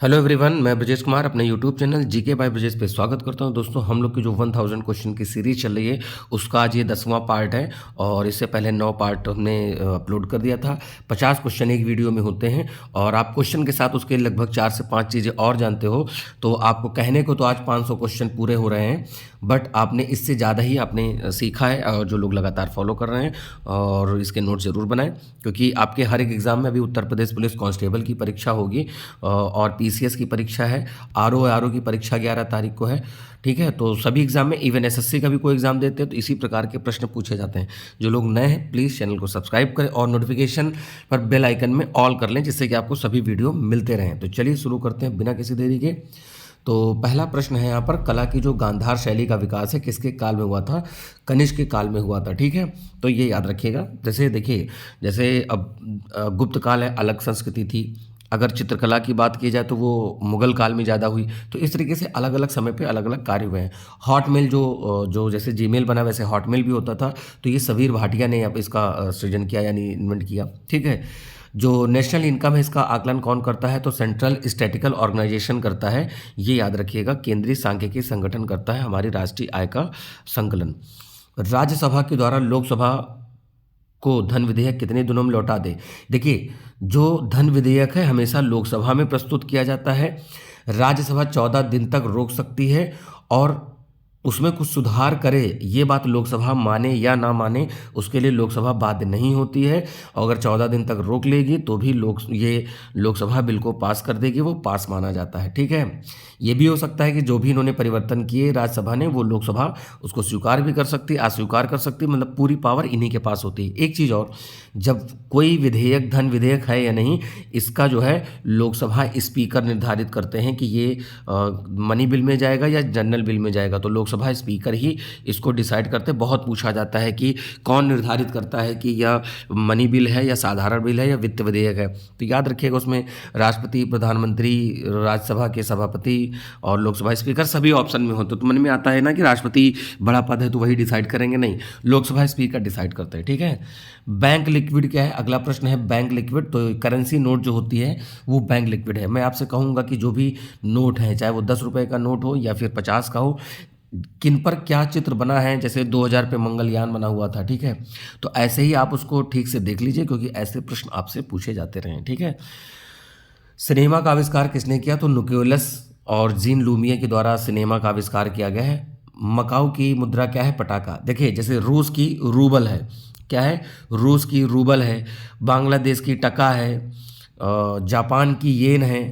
Hello everyone, मैं ब्रजेश कुमार अपने YouTube channel GK by Brajesh पे स्वागत करता हूं। दोस्तों, हम लोग की जो 1000 क्वेश्चन की सीरीज चल रही है उसका आज ये 10वां पार्ट है और इससे पहले 9 पार्ट हमने अपलोड कर दिया था। 50 क्वेश्चन एक वीडियो में होते हैं और आप क्वेश्चन के साथ उसके लगभग 4 से 5 चीज़ें और जानते हो। तो आपको कहने को तो आज 500 क्वेश्चन पूरे हो रहे हैं, बट आपने इससे ज़्यादा ही आपने सीखा है। और जो लोग लगातार फॉलो कर रहे हैं और इसके नोट ज़रूर बनाएं, क्योंकि आपके हर एक एग्ज़ाम में अभी उत्तर प्रदेश पुलिस कांस्टेबल की परीक्षा होगी और पीसीएस की परीक्षा है। आरओ की परीक्षा 11 तारीख को है। ठीक है, तो सभी एग्जाम में, इवन एसएससी का भी कोई एग्जाम देते हैं तो इसी प्रकार के प्रश्न पूछे जाते हैं। जो लोग नए हैं प्लीज़ चैनल को सब्सक्राइब करें और नोटिफिकेशन पर बेल आइकन में ऑल कर लें, जिससे कि आपको सभी वीडियो मिलते रहें। तो चलिए शुरू करते हैं बिना किसी देरी के। तो पहला प्रश्न है यहाँ पर, कला की जो गांधार शैली का विकास है किसके काल में हुआ था? कनिष्क के काल में हुआ था। ठीक है, तो ये याद रखिएगा। जैसे देखिए, जैसे अब गुप्त काल है, अलग संस्कृति थी। अगर चित्रकला की बात की जाए तो वो मुगल काल में ज़्यादा हुई। तो इस तरीके से अलग अलग समय पे अलग अलग कार्य हुए हैं। हॉटमेल जो जैसे जीमेल बना वैसे हॉटमेल भी होता था, तो ये सवीर भाटिया ने अब इसका सृजन किया, यानी इन्वेंट किया। ठीक है, जो नेशनल इनकम है इसका आकलन कौन करता है? तो सेंट्रल स्टैटिकल ऑर्गेनाइजेशन करता है। ये याद रखिएगा, केंद्रीय सांख्यिकी संगठन करता है हमारी राष्ट्रीय आय का संकलन। राज्यसभा के द्वारा लोकसभा को धन विधेयक कितने दिनों में लौटा दे? देखिए, जो धन विधेयक है हमेशा लोकसभा में प्रस्तुत किया जाता है। राज्यसभा 14 दिन तक रोक सकती है और उसमें कुछ सुधार करे, ये बात लोकसभा माने या ना माने उसके लिए लोकसभा बाध्य नहीं होती है। और अगर 14 दिन तक रोक लेगी तो भी लोकसभा बिल को पास कर देगी, वो पास माना जाता है। ठीक है, ये भी हो सकता है कि जो भी इन्होंने परिवर्तन किए राज्यसभा ने, वो लोकसभा उसको स्वीकार भी कर सकती, अस्वीकार कर सकती, मतलब पूरी पावर इन्हीं के पास होती है। एक चीज़ और, जब कोई विधेयक धन विधेयक है या नहीं, इसका जो है लोकसभा स्पीकर निर्धारित करते हैं कि ये मनी बिल में जाएगा या जनरल बिल में जाएगा। तो लोकसभा स्पीकर ही इसको डिसाइड करते हैं। बहुत पूछा जाता है कि कौन निर्धारित करता है कि यह मनी बिल है या साधारण बिल है या वित्त विधेयक है। तो याद रखिएगा, उसमें राष्ट्रपति, प्रधानमंत्री, राज्यसभा के सभापति और लोकसभा स्पीकर सभी ऑप्शन में होते। तो मन में आता है ना कि राष्ट्रपति बड़ा पद है तो वही डिसाइड करेंगे, नहीं, लोकसभा स्पीकर डिसाइड करते हैं। ठीक है, बैंक लिक्विड क्या है? अगला प्रश्न है बैंक लिक्विड। तो करेंसी नोट जो होती है वो बैंक लिक्विड है। मैं आपसे कहूँगा कि जो भी नोट है, चाहे वो 10 रुपये का नोट हो या फिर 50 का हो, किन पर क्या चित्र बना है। जैसे 2000 पे मंगलयान बना हुआ था। ठीक है, तो ऐसे ही आप उसको ठीक से देख लीजिए, क्योंकि ऐसे प्रश्न आपसे पूछे जाते रहे। ठीक है, सिनेमा का आविष्कार किसने किया? तो निकोलस और जीन लूमिये के द्वारा सिनेमा का आविष्कार किया गया है। मकाऊ की मुद्रा क्या है? पटाखा। देखिए, जैसे रूस की रूबल है, क्या है? रूस की रूबल है। बांग्लादेश की टका है। जापान की येन है।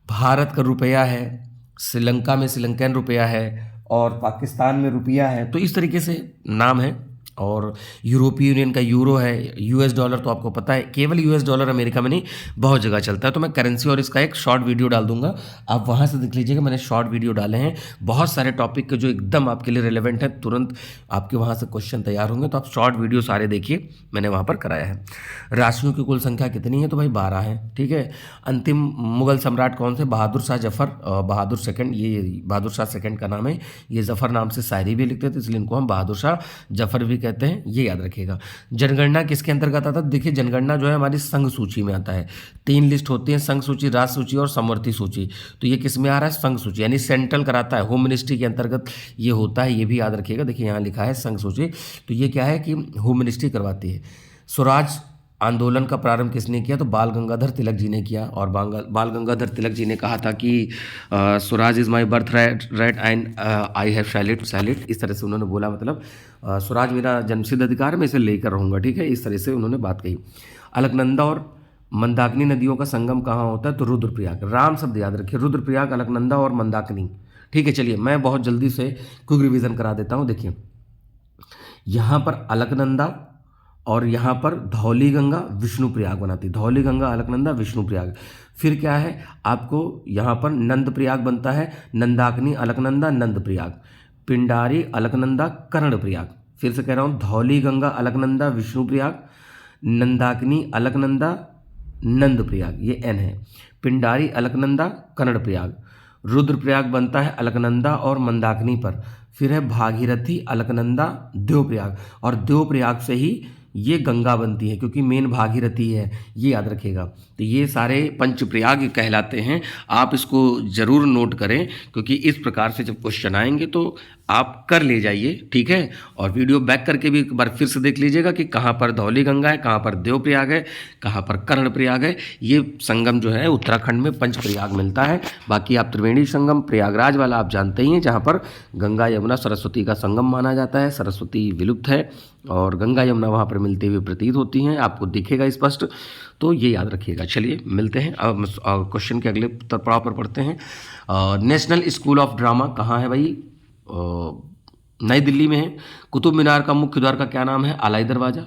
भारत का रुपया है। श्रीलंका में श्रीलंकन रुपया है और पाकिस्तान में रुपया है। तो इस तरीके से नाम है। और यूरोपीय यूनियन का यूरो है। यूएस डॉलर तो आपको पता है, केवल यूएस डॉलर अमेरिका में नहीं, बहुत जगह चलता है। तो मैं करेंसी और इसका एक शॉर्ट वीडियो डाल दूंगा, आप वहाँ से देख लीजिएगा। मैंने शॉर्ट वीडियो डाले हैं बहुत सारे टॉपिक के जो एकदम आपके लिए रिलेवेंट है, तुरंत आपके वहाँ से क्वेश्चन तैयार होंगे। तो आप शॉर्ट वीडियो सारे देखिए, मैंने वहाँ पर कराया है। राशियों की कुल संख्या कितनी है? तो भाई 12 है। ठीक है, अंतिम मुगल सम्राट कौन से? बहादुर शाह जफर, बहादुर सेकंड, ये बहादुर शाह सेकंड का नाम है। ये जफर नाम से शायरी भी लिखते थे, इसलिए इनको हम बहादुर शाह जफर भी कहते हैं, ये याद रखिएगा। जनगणना किसके अंतर्गत आता है? देखिए, जनगणना जो है हमारी संघ सूची में आता है। 3 लिस्ट होती है, संघ सूची, राज्य सूची और समवर्ती सूची। तो ये किस में आ रहा है? संघ सूची, यानी सेंट्रल कराता है, होम मिनिस्ट्री के अंतर्गत ये होता है, ये भी याद रखिएगा। देखिए यहाँ लिखा है संघ सूची, तो ये क्या है कि होम मिनिस्ट्री करवाती है। स्वराज आंदोलन का प्रारंभ किसने किया? तो बाल गंगाधर तिलक जी ने किया। और बाल गंगाधर तिलक जी ने कहा था कि swaraj is my birth right and I have shall it, इस तरह से उन्होंने बोला। मतलब स्वराज मेरा जन्मसिद्ध अधिकार है, मैं इसे लेकर रहूँगा। ठीक है, इस तरह से उन्होंने बात कही। अलकनंदा और मंदाकिनी नदियों का संगम कहाँ होता है? तो रुद्रप्रयाग। राम शब्द याद रखिए, रुद्रप्रयाग, अलकनंदा और मंदाकिनी। ठीक है, चलिए मैं बहुत जल्दी से क्विक रिवीजन करा देता हूँ। देखिए, यहाँ पर अलकनंदा और यहाँ पर धौली गंगा विष्णुप्रयाग बनाती, धौली गंगा अलकनंदा विष्णुप्रयाग। फिर क्या है, आपको यहाँ पर नंद प्रयाग बनता है, नंदाकिनी अलकनंदा नंद प्रयाग, पिंडारी अलकनंदा कर्ण प्रयाग। फिर से कह रहा हूँ, धौली गंगा अलकनंदा विष्णुप्रयाग, नंदाकिनी अलकनंदा नंद प्रयाग, ये एन है। पिंडारी अलकनंदा कर्ण प्रयाग। रुद्रप्रयाग बनता है अलकनंदा और मंदाकिनी पर। फिर है भागीरथी अलकनंदा द्योप्रयाग, और द्योप्रयाग से ही ये गंगा बनती है, क्योंकि मेन भागीरथी है, ये याद रखिएगा। तो ये सारे पंचप्रयाग कहलाते हैं, आप इसको ज़रूर नोट करें, क्योंकि इस प्रकार से जब क्वेश्चन आएंगे तो आप कर ले जाइए, ठीक है। और वीडियो बैक करके भी एक बार फिर से देख लीजिएगा कि कहाँ पर धौली गंगा है, कहाँ पर देवप्रयाग है, कहाँ पर कर्णप्रयाग है। ये संगम जो है उत्तराखंड में पंचप्रयाग मिलता है। बाकी आप त्रिवेणी संगम प्रयागराज वाला आप जानते ही हैं, जहाँ पर गंगा यमुना सरस्वती का संगम माना जाता है। सरस्वती विलुप्त है और गंगा यमुना वहाँ पर मिलते हुए प्रतीत होती हैं, आपको दिखेगा स्पष्ट, तो ये याद रखिएगा। चलिए मिलते हैं अब क्वेश्चन के अगले पड़ाव पर पढ़ते हैं। नेशनल स्कूल ऑफ ड्रामा कहाँ है भाई? नई दिल्ली में है। कुतुब मीनार का मुख्य द्वार का क्या नाम है? आलाई दरवाज़ा।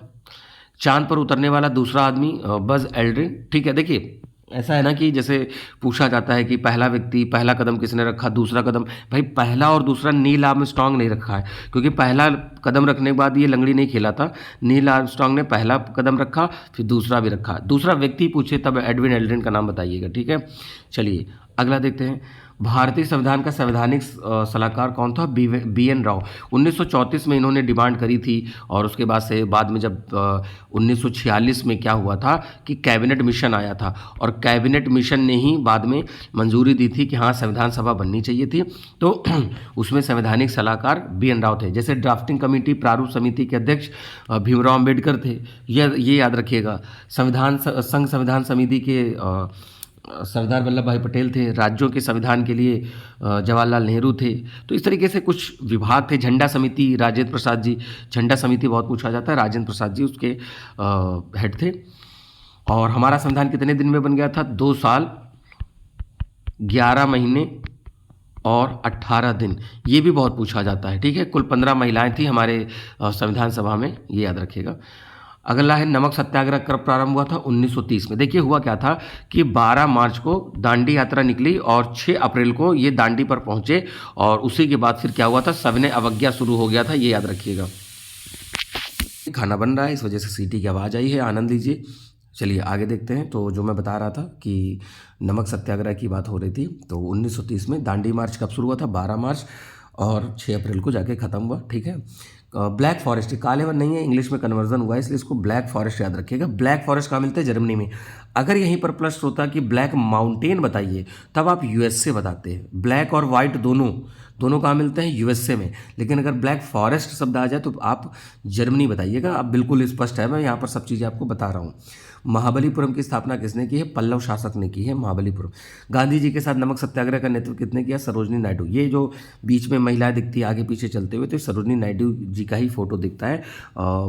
चांद पर उतरने वाला दूसरा आदमी बज एल्ड्रिन, ठीक है। देखिए ऐसा है ना कि जैसे पूछा जाता है कि पहला व्यक्ति, पहला कदम किसने रखा, दूसरा कदम, भाई पहला और दूसरा नील आर्मस्ट्रांग नहीं रखा है, क्योंकि पहला कदम रखने के बाद ये लंगड़ी नहीं खेला था। नील आर्मस्ट्रांग ने पहला कदम रखा, फिर दूसरा भी रखा। दूसरा व्यक्ति पूछे तब एडविन एल्ड्रिन का नाम बताइएगा, ठीक है। चलिए अगला देखते हैं। भारतीय संविधान का संवैधानिक सलाहकार कौन था? BN राव। 1934 में इन्होंने डिमांड करी थी, और उसके बाद में जब 1946 में क्या हुआ था कि कैबिनेट मिशन आया था, और कैबिनेट मिशन ने ही बाद में मंजूरी दी थी कि हाँ संविधान सभा बननी चाहिए थी। तो उसमें संवैधानिक सलाहकार BN राव थे। जैसे ड्राफ्टिंग कमेटी प्रारूप समिति के अध्यक्ष भीमराव अम्बेडकर थे, ये याद रखिएगा। संघ संविधान समिति के सरदार वल्लभ भाई पटेल थे। राज्यों के संविधान के लिए जवाहरलाल नेहरू थे। तो इस तरीके से कुछ विभाग थे। झंडा समिति राजेंद्र प्रसाद जी, झंडा समिति बहुत पूछा जाता है, राजेंद्र प्रसाद जी उसके हेड थे। और हमारा संविधान कितने दिन में बन गया था? 2 साल 11 महीने और 18 दिन। ये भी बहुत पूछा जाता है, ठीक है। कुल 15 महिलाएं थी हमारे संविधान सभा में, ये याद रखिएगा। अगला है नमक सत्याग्रह कब प्रारंभ हुआ था? 1930 में। देखिए हुआ क्या था कि 12 मार्च को दांडी यात्रा निकली और 6 अप्रैल को ये दांडी पर पहुंचे, और उसी के बाद फिर क्या हुआ था? सविनय अवज्ञा शुरू हो गया था, ये याद रखिएगा। खाना बन रहा है, इस वजह से सीटी की आवाज़ आई है, आनंद लीजिए। चलिए आगे देखते हैं। तो जो मैं बता रहा था कि नमक सत्याग्रह की बात हो रही थी, तो 1930 में दांडी मार्च कब शुरू हुआ था? 12 मार्च, और 6 अप्रैल को जाके ख़त्म हुआ, ठीक है। ब्लैक फॉरेस्ट, काले वन नहीं है, इंग्लिश में कन्वर्जन हुआ है, इसलिए इसको ब्लैक फॉरेस्ट याद रखिएगा। ब्लैक फॉरेस्ट कहाँ मिलते हैं? जर्मनी में। अगर यहीं पर प्लस होता कि ब्लैक माउंटेन बताइए, तब आप USA बताते हैं। ब्लैक और वाइट दोनों कहाँ मिलते हैं? USA में। लेकिन अगर ब्लैक फॉरेस्ट शब्द आ जाए तो आप जर्मनी बताइएगा। अब बिल्कुल स्पष्ट है, मैं यहाँ पर सब चीज़ें आपको बता रहा हूँ। महाबलीपुरम की स्थापना किसने की है? पल्लव शासक ने की है महाबलीपुरम। गांधी जी के साथ नमक सत्याग्रह का नेतृत्व किसने किया? सरोजनी नायडू। ये जो बीच में महिलाएं दिखती है आगे पीछे चलते हुए, तो सरोजनी नायडू जी का ही फोटो दिखता है।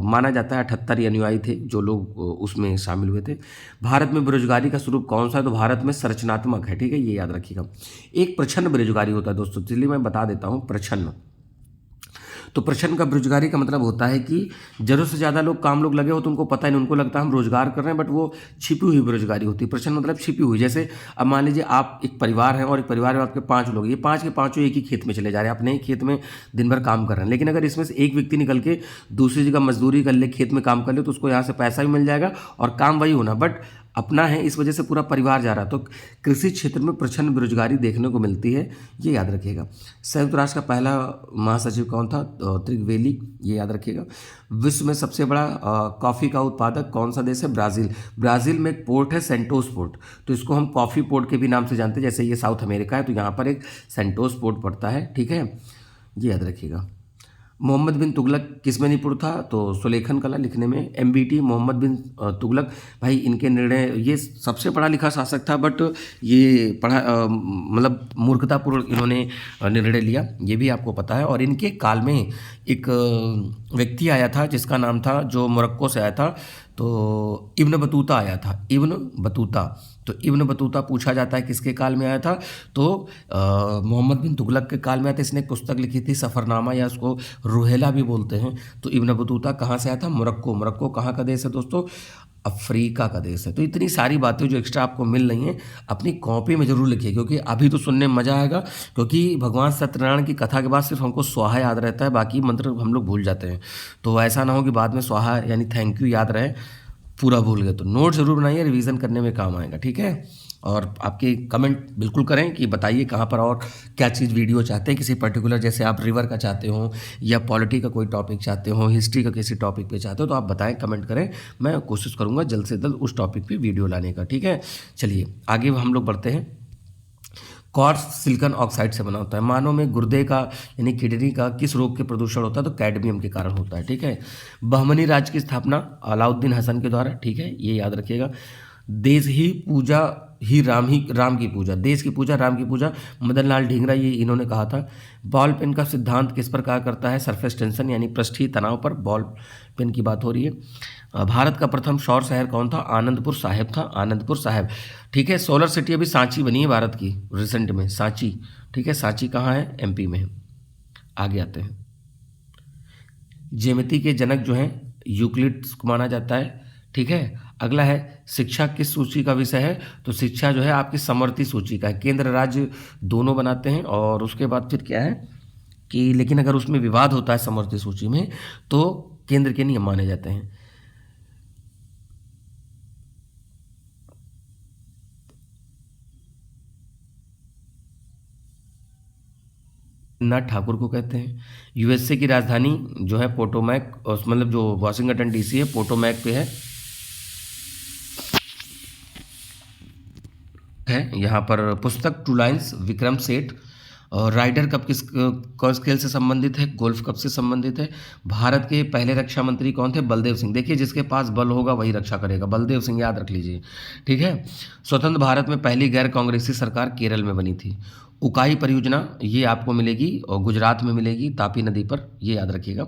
माना जाता है 78 अनुयायी थे जो लोग उसमें शामिल हुए थे। भारत में बेरोजगारी का स्वरूप कौन सा है? तो भारत में संरचनात्मक है, ठीक है, ये याद रखिएगा। एक प्रच्छन्न बेरोजगारी होता है दोस्तों, इसलिए मैं बता देता हूँ प्रच्छन्न। तो प्रच्छन्न का बेरोजगारी का मतलब होता है कि जरूरत से ज़्यादा लोग लगे हो तो उनको पता नहीं, उनको लगता है हम रोजगार कर रहे हैं, बट वो छिपी हुई बेरोजगारी होती है। प्रच्छन्न मतलब छिपी हुई। जैसे अब मान लीजिए आप एक परिवार है और एक परिवार में आपके 5 लोग, ये 5 के 5 एक ही खेत में चले जा रहे हैं, अपने ही खेत में दिन भर काम कर रहे हैं। लेकिन अगर इसमें से एक व्यक्ति निकल के दूसरी जगह मजदूरी कर ले, खेत में काम कर ले, तो उसको यहाँ से पैसा भी मिल जाएगा और काम वही होना, बट अपना है, इस वजह से पूरा परिवार जा रहा है। तो कृषि क्षेत्र में प्रच्छन्न बेरोजगारी देखने को मिलती है, ये याद रखिएगा। संयुक्त राष्ट्र का पहला महासचिव कौन था? त्रिगवेली, ये याद रखिएगा। विश्व में सबसे बड़ा कॉफ़ी का उत्पादक कौन सा देश है? ब्राज़ील। ब्राज़ील में एक पोर्ट है सेंटोस पोर्ट, तो इसको हम कॉफ़ी पोर्ट के भी नाम से जानते हैं। जैसे ये साउथ अमेरिका है तो यहाँ पर एक सेंटोस पोर्ट पड़ता है, ठीक है, ये याद रखिएगा। मोहम्मद बिन तुगलक किसमें निपुण था? तो सुलेखन कला लिखने में। MBT मोहम्मद बिन तुगलक, भाई इनके निर्णय, ये सबसे पढ़ा लिखा शासक था, बट ये मतलब मूर्खतापूर्ण इन्होंने निर्णय लिया, ये भी आपको पता है। और इनके काल में एक व्यक्ति आया था जिसका नाम था, जो मोरक्को से आया था, तो इब्न बतूता आया था, इब्न बतूता। तो इब्न बतूता पूछा जाता है किसके काल में आया था? तो मोहम्मद बिन तुगलक के काल में आया था। इसने एक पुस्तक लिखी थी सफ़रनामा, या उसको रुहेला भी बोलते हैं। तो इब्न बतूता कहाँ से आया था? मोरक्को। मोरक्को कहाँ का देश है दोस्तों? अफ्रीका का देश है। तो इतनी सारी बातें जो एक्स्ट्रा आपको मिल रही हैं अपनी कॉपी में जरूर लिखिए, क्योंकि अभी तो सुनने में मज़ा आएगा, क्योंकि भगवान सत्यनारायण की कथा के बाद सिर्फ हमको स्वाहा याद रहता है, बाकी मंत्र हम लोग भूल जाते हैं। तो ऐसा ना हो कि बाद में स्वाहा यानी थैंक यू याद रहे। पूरा भूल गए तो नोट ज़रूर बनाइए, रिवीजन करने में काम आएगा, ठीक है। और आपके कमेंट बिल्कुल करें कि बताइए कहाँ पर और क्या चीज़ वीडियो चाहते हैं, किसी पर्टिकुलर, जैसे आप रिवर का चाहते हो या पॉलिटी का कोई टॉपिक चाहते हो, हिस्ट्री का किसी टॉपिक पे चाहते हो, तो आप बताएं, कमेंट करें। मैं कोशिश करूँगा जल्द से जल्द उस टॉपिक पे वीडियो लाने का, ठीक है। चलिए आगे हम लोग बढ़ते हैं। क्वार्ट्ज सिलिकॉन ऑक्साइड से बना होता है। मानव में गुर्दे का यानी किडनी का किस रोग के प्रदूषण होता है, तो कैडमियम के कारण होता है, ठीक है। बहमनी राज्य की स्थापना अलाउद्दीन हसन के द्वारा, ठीक है, ये याद रखिएगा। देश ही पूजा ही राम की पूजा, देश की पूजा राम की पूजा, मदन लाल ढींगरा, ये इन्होंने कहा था। बॉल पेन का सिद्धांत किस पर कार्य करता है, सरफेस टेंशन यानी पृष्ठीय तनाव पर बॉल पेन की बात हो रही है। भारत का प्रथम सौर शहर कौन था, आनंदपुर साहिब था, आनंदपुर साहिब, ठीक है। सोलर सिटी अभी सांची बनी है भारत की रिसेंट में, सांची, ठीक है। सांची कहाँ है, एमपी में है। आगे आते हैं। ज्यामिति के जनक जो हैं यूक्लिड को माना जाता है, ठीक है। अगला है शिक्षा किस सूची का विषय है, तो शिक्षा जो है आपकी समवर्ती सूची का है। केंद्र राज्य दोनों बनाते हैं, और उसके बाद फिर क्या है कि लेकिन अगर उसमें विवाद होता है समवर्ती सूची में तो केंद्र के नियम माने जाते हैं। नाथ ठाकुर को कहते हैं। यूएसए की राजधानी जो है पोटोमैक, मतलब जो वाशिंगटन डीसी है पोटोमैक पे है यहाँ पर। पुस्तक टू लाइन्स विक्रम सेठ। और राइडर कप कौन खेल से संबंधित है, गोल्फ कप से संबंधित है। भारत के पहले रक्षा मंत्री कौन थे, बलदेव सिंह। देखिए जिसके पास बल होगा वही रक्षा करेगा, बलदेव सिंह, याद रख लीजिए, ठीक है। स्वतंत्र भारत में पहली गैर कांग्रेसी सरकार केरल में बनी थी। उकाई परियोजना ये आपको मिलेगी और गुजरात में मिलेगी, तापी नदी पर, ये याद रखिएगा।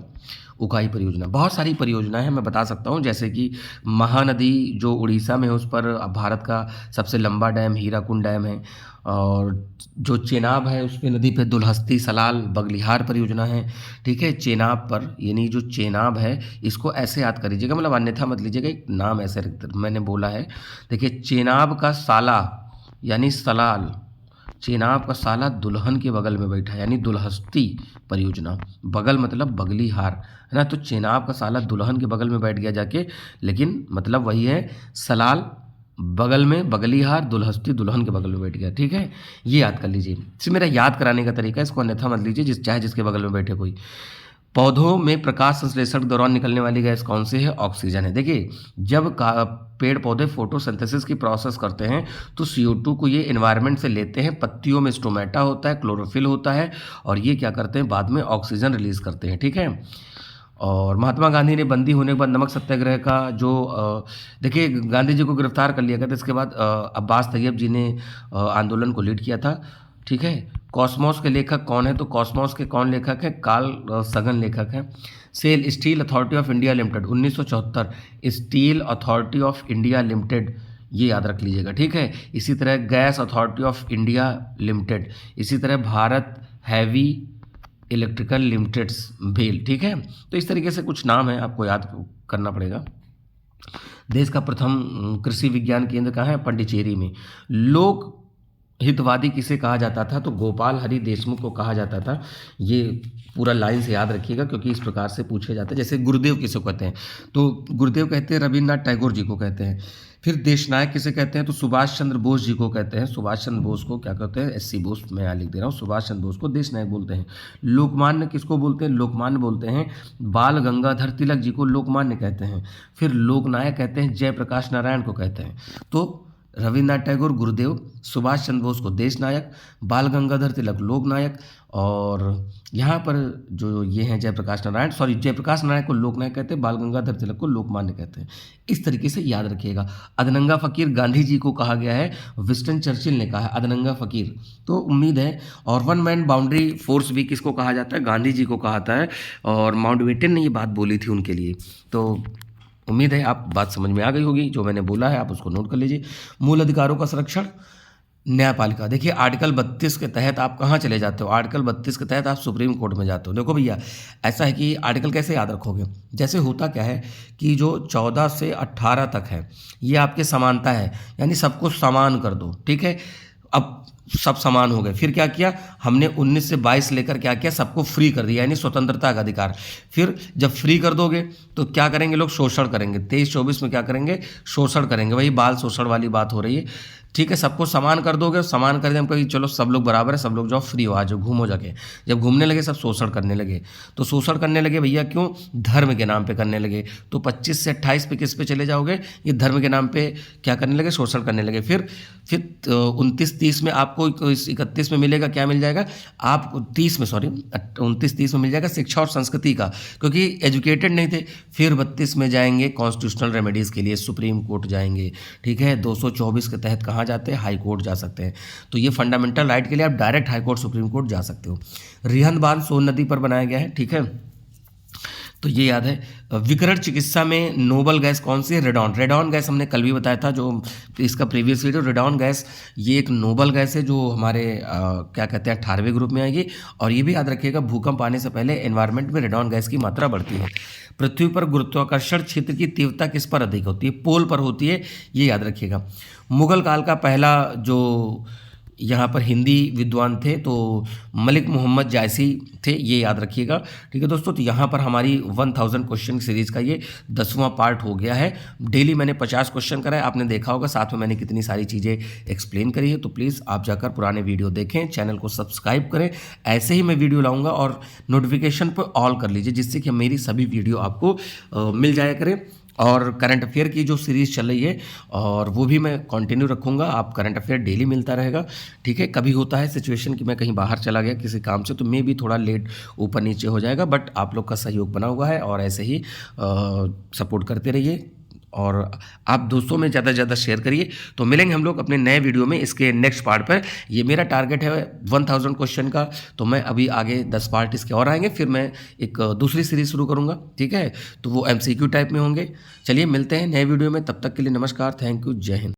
उकाई परियोजना, बहुत सारी परियोजनाएं हैं मैं बता सकता हूँ, जैसे कि महानदी जो उड़ीसा में है उस पर भारत का सबसे लंबा डैम हीराकुंड डैम है। और जो चेनाब है उस पे नदी पे दुल्हस्ती सलाल बगलिहार परियोजना है, ठीक है। चेनाब पर, यानी जो चेनाब है इसको ऐसे याद करिएगा, मतलब अन्यथा मत लीजिएगा, एक नाम ऐसे मैंने बोला है। देखिए चेनाब का साला यानी सलाल, चेनाब का साला दुल्हन के बगल में बैठा है, यानी दुल्हस्ती परियोजना, बगल मतलब बगलीहार, है ना। तो चेनाब का साला दुल्हन के बगल में बैठ गया जाके, लेकिन मतलब वही है, सलाल बगल में बगलीहार, दुल्हस्ती दुल्हन के बगल में बैठ गया, ठीक है। ये याद कर लीजिए, इससे मेरा याद कराने का तरीका है, इसको अन्यथा मत लीजिए, चाहे जिसके बगल में बैठे कोई। पौधों में प्रकाश संश्लेषण के दौरान निकलने वाली गैस कौन सी है, ऑक्सीजन है। देखिए जब पेड़ पौधे फोटोसिंथेसिस की प्रोसेस करते हैं तो CO2 को ये एनवायरनमेंट से लेते हैं, पत्तियों में स्टोमेटा होता है, क्लोरोफिल होता है, और ये क्या करते हैं बाद में ऑक्सीजन रिलीज करते हैं, ठीक है। और महात्मा गांधी ने बंदी होने के बाद नमक सत्याग्रह का जो देखिए गांधी जी को गिरफ्तार कर लिया गया था, इसके बाद अब्बास तैयब जी ने आंदोलन को लीड किया था, ठीक है। कॉस्मोस के लेखक कौन है, तो कॉस्मोस के कौन लेखक है, कार्ल सगन लेखक है। SAIL steel authority of India limited 1974, steel authority of India limited, ये याद रख लीजिएगा, ठीक है। इसी तरह gas authority of India limited, इसी तरह भारत हैवी इलेक्ट्रिकल लिमिटेड्स भेल, ठीक है। तो इस तरीके से कुछ नाम है, आपको याद करना पड़ेगा। देश का प्रथम कृषि विज्ञान केंद्र कहाँ है, पंडिचेरी में। लोक हितवादी किसे कहा जाता था, तो गोपाल हरि देशमुख को कहा जाता था। ये पूरा लाइन से याद रखिएगा क्योंकि इस प्रकार से पूछे जाते हैं। जैसे गुरुदेव किसे कहते हैं, तो गुरुदेव कहते हैं रविन्द्रनाथ टैगोर जी को कहते हैं। फिर देशनायक किसे कहते हैं, तो सुभाष चंद्र बोस जी को कहते हैं। सुभाष चंद्र बोस को क्या कहते हैं, SC बोस, मैं यहाँ लिख दे रहा हूँ, सुभाष चंद्र बोस को देशनायक बोलते हैं। लोकमान्य किसको बोलते हैं, लोकमान्य बोलते हैं बाल गंगाधर तिलक जी को लोकमान्य कहते हैं। फिर लोकनायक कहते हैं जयप्रकाश नारायण को कहते हैं। तो रविन्द्रनाथ टैगोर, गुरुदेव, सुभाष चंद्र बोस को देश नायक, बाल गंगाधर तिलक लोक नायक, और यहाँ पर जो ये हैं जयप्रकाश नारायण को लोक नायक कहते हैं, बाल गंगाधर तिलक को लोकमान्य कहते हैं। इस तरीके से याद रखिएगा। अदनंगा फकीर गांधी जी को कहा गया है, विंस्टन चर्चिल ने कहा है अदनंगा फकीर, तो उम्मीद है। और वन मैन बाउंड्री फोर्स भी किसको कहा जाता है, गांधी जी को कहा है, और माउंटबेटन ने ये बात बोली थी उनके लिए। तो उम्मीद है आप बात समझ में आ गई होगी, जो मैंने बोला है आप उसको नोट कर लीजिए। मूल अधिकारों का संरक्षण, न्यायपालिका। देखिए आर्टिकल 32 के तहत आप कहाँ चले जाते हो, आर्टिकल 32 के तहत आप सुप्रीम कोर्ट में जाते हो। देखो भैया ऐसा है कि आर्टिकल कैसे याद रखोगे, जैसे होता क्या है कि जो 14 से 18 तक है ये आपके समानता है, यानी सबको समान कर दो, ठीक है। अब सब समान हो गए। फिर क्या किया हमने 19 से 22 लेकर क्या किया सबको फ्री कर दिया, यानी स्वतंत्रता का अधिकार। फिर जब फ्री कर दोगे तो क्या करेंगे लोग, शोषण करेंगे। 23-24 में क्या करेंगे, शोषण करेंगे। वही बाल शोषण वाली बात हो रही है, ठीक है। सबको समान कर दोगे, समान कर दें, हम कहीं चलो सब लोग बराबर है, सब लोग जाओ फ्री हो, आ जाओ घूमो जाके। जब घूमने लगे सब शोषण करने लगे। तो शोषण करने लगे भैया क्यों, धर्म के नाम पे करने लगे। तो 25 से 28 पे किस पे चले जाओगे, ये धर्म के नाम पे क्या करने लगे, शोषण करने लगे। फिर 29-30 में आपको 31 में मिलेगा, क्या मिल जाएगा आपको 30 में, सॉरी 29-30 में मिल जाएगा शिक्षा और संस्कृति का, क्योंकि एजुकेटेड नहीं थे। फिर 32 में जाएंगे कॉन्स्टिट्यूशनल रेमेडीज़ के लिए, सुप्रीम कोर्ट जाएंगे, ठीक है। 224 के तहत कहाँ जाते हैं, हाई कोर्ट जा सकते हैं। तो ये फंडामेंटल राइट के लिए आप direct high court supreme court जा सकते हो। रिहंद बांध सोन नदी पर बनाया गया है, ठीक है, तो ये याद है। विकिरण चिकित्सा में नोबल गैस कौन सी है, रेडॉन। रेडॉन गैस हमने कल भी बताया था, जो इसका प्रीवियस वीडियो। रेडॉन गैस ये एक नोबल गैस है जो हमारे क्या कहते हैं 18वें ग्रुप में आएगी। और ये भी याद रखिएगा भूकंप आने से पहले एनवायरनमेंट में रेडॉन गैस की मात्रा बढ़ती है। पृथ्वी पर गुरुत्वाकर्षण क्षेत्र की तीव्रता किस पर अधिक होती है, पोल पर होती है, ये याद रखिएगा। मुगल काल का पहला जो यहाँ पर हिंदी विद्वान थे तो मलिक मोहम्मद जायसी थे, ये याद रखिएगा, ठीक है दोस्तों। तो यहाँ पर हमारी 1000 क्वेश्चन सीरीज़ का ये 10वां पार्ट हो गया है। डेली मैंने 50 क्वेश्चन कराए, आपने देखा होगा, साथ में मैंने कितनी सारी चीज़ें एक्सप्लेन करी है। तो प्लीज़ आप जाकर पुराने वीडियो देखें, चैनल को सब्सक्राइब करें। ऐसे ही मैं वीडियो लाऊंगा और नोटिफिकेशन पर ऑल कर लीजिए, जिससे कि मेरी सभी वीडियो आपको मिल जाया करें। और करंट अफेयर की जो सीरीज़ चल रही है और वो भी मैं कंटिन्यू रखूँगा, आप करंट अफेयर डेली मिलता रहेगा, ठीक है। कभी होता है सिचुएशन कि मैं कहीं बाहर चला गया किसी काम से, तो मैं भी थोड़ा लेट ऊपर नीचे हो जाएगा, बट आप लोग का सहयोग बना हुआ है और ऐसे ही सपोर्ट करते रहिए और आप दोस्तों में ज़्यादा से ज़्यादा शेयर करिए। तो मिलेंगे हम लोग अपने नए वीडियो में इसके नेक्स्ट पार्ट पर। ये मेरा टारगेट है 1000 क्वेश्चन का, तो मैं अभी आगे 10 पार्ट इसके और आएंगे, फिर मैं एक दूसरी सीरीज शुरू करूँगा, ठीक है। तो वो MCQ टाइप में होंगे। चलिए मिलते हैं नए वीडियो में, तब तक के लिए नमस्कार, थैंक यू, जय हिंद।